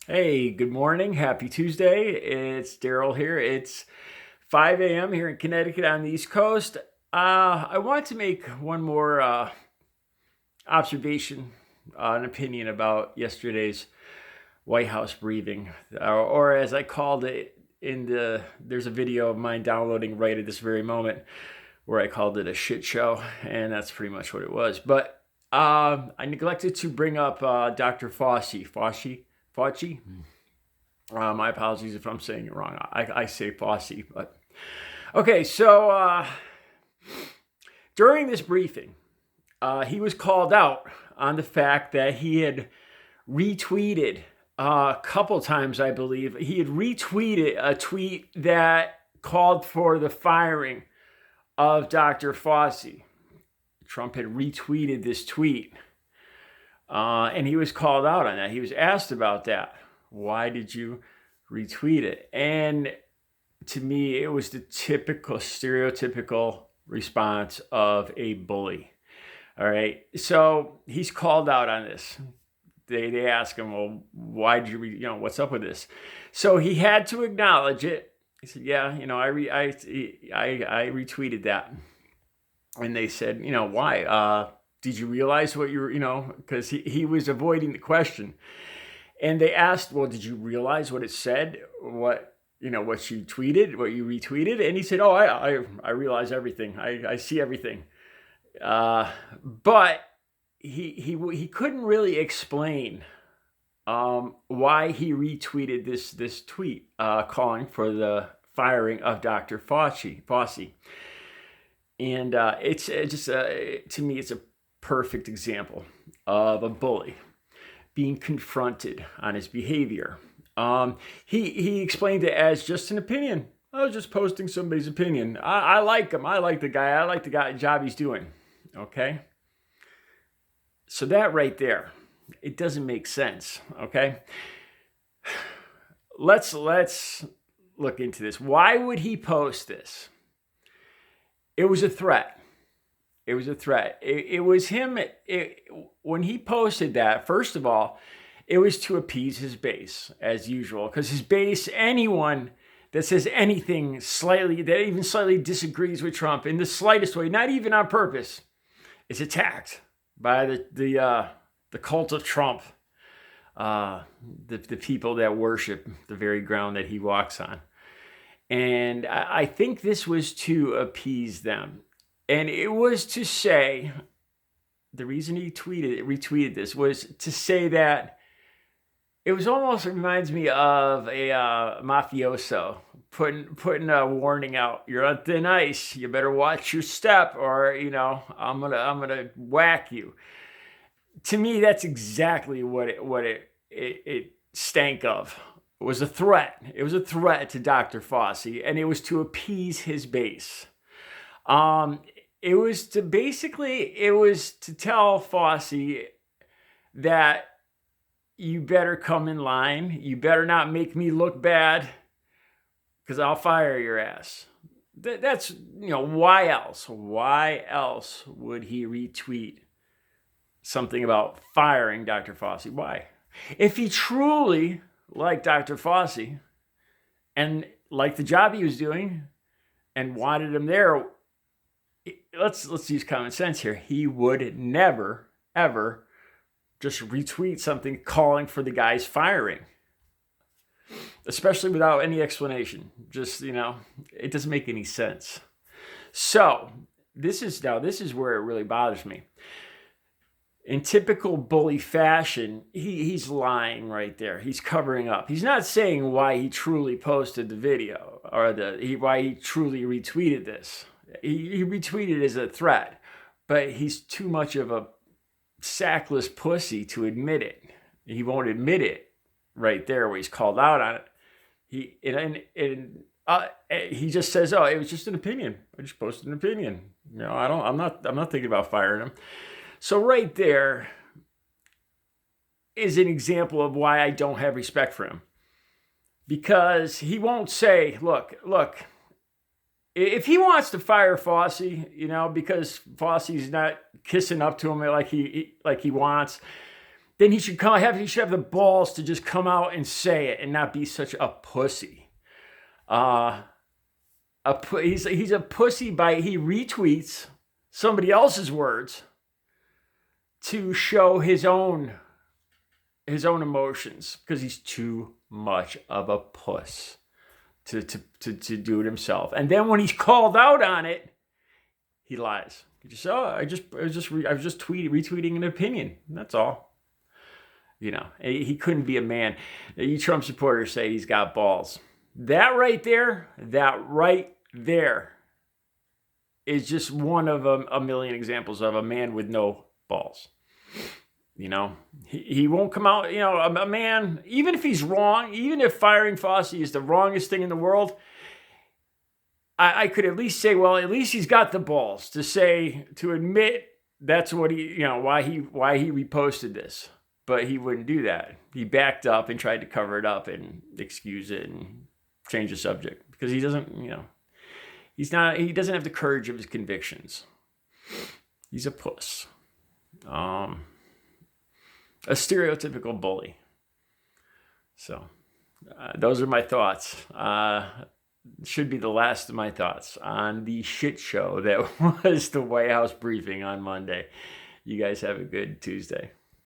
Hey, good morning. Happy Tuesday. It's Daryl here. It's 5 a.m. here in Connecticut on the East Coast. I want to make one more observation, an opinion about yesterday's White House briefing, or as I called it there's a video of mine downloading right at this very moment where I called it a shit show, and that's pretty much what it was. But I neglected to bring up Dr. Fauci. My apologies if I'm saying it wrong. I say FAUCI, but okay. So during this briefing, he was called out on the fact that he had retweeted a couple times, I believe. He had retweeted a tweet that called for the firing of Dr. Fauci. Trump had retweeted this tweet, and he was called out on that. He was asked about that. Why did you retweet it? And to me, it was the typical, stereotypical response of a bully. All right. So he's called out on this. They ask him, well, why did you, what's up with this? So he had to acknowledge it. He said, yeah, I retweeted that. And they said, why? Did you realize what you were, because he was avoiding the question. And they asked, well, did you realize what it said? What you tweeted, what you retweeted? And he said, oh, I realize everything. I see everything. But he couldn't really explain why he retweeted this tweet calling for the firing of Dr. Fauci. And it's just, to me, it's a perfect example of a bully being confronted on his behavior. He explained it as just an opinion. I was just posting somebody's opinion. I like him. I like the guy. I like the job he's doing. Okay? So that right there, it doesn't make sense. Okay? Let's look into this. Why would he post this? It was a threat. It was a threat. It was him. When he posted that, first of all, it was to appease his base, as usual, because his base, anyone that says anything that even slightly disagrees with Trump in the slightest way, not even on purpose, is attacked by the cult of Trump, the people that worship the very ground that he walks on. And I think this was to appease them. And it was to say, the reason he retweeted this was to say that it was almost reminds me of a mafioso putting a warning out. You're on thin ice. You better watch your step, or I'm gonna whack you. To me, that's exactly what it stank of. It was a threat. It was a threat to Dr. Fauci, and it was to appease his base. It was to tell Fauci that you better come in line. You better not make me look bad, because I'll fire your ass. That's, why else? Why else would he retweet something about firing Dr. Fauci? Why? If he truly liked Dr. Fauci and liked the job he was doing and wanted him there, let's use common sense here. He would never, ever just retweet something calling for the guy's firing, especially without any explanation. Just, it doesn't make any sense. So this is where it really bothers me. In typical bully fashion, he's lying right there. He's covering up. He's not saying why he truly posted the video or why he truly retweeted this. He retweeted it as a threat, but he's too much of a sackless pussy to admit it. He won't admit it right there where he's called out on it. He just says, "Oh, it was just an opinion. I just posted an opinion. I'm not thinking about firing him." So right there is an example of why I don't have respect for him, because he won't say, "Look." If he wants to fire Fauci, because Fauci's not kissing up to him like he wants, then he should have the balls to just come out and say it and not be such a pussy. He's a pussy he retweets somebody else's words to show his own emotions, because he's too much of a puss to do it himself. And then when he's called out on it, he lies. He just, I was just retweeting an opinion. That's all. You know, he couldn't be a man. You Trump supporters say he's got balls. That right there is just one of a million examples of a man with no balls. You know, he won't come out, you know, a man, even if he's wrong, even if firing FAUCI is the wrongest thing in the world, I could at least say, well, at least he's got the balls to admit that's what why he reposted this. But he wouldn't do that. He backed up and tried to cover it up and excuse it and change the subject, because he doesn't, he doesn't have the courage of his convictions. He's a puss. A stereotypical bully. So those are my thoughts. Should be the last of my thoughts on the shit show that was the White House briefing on Monday. You guys have a good Tuesday.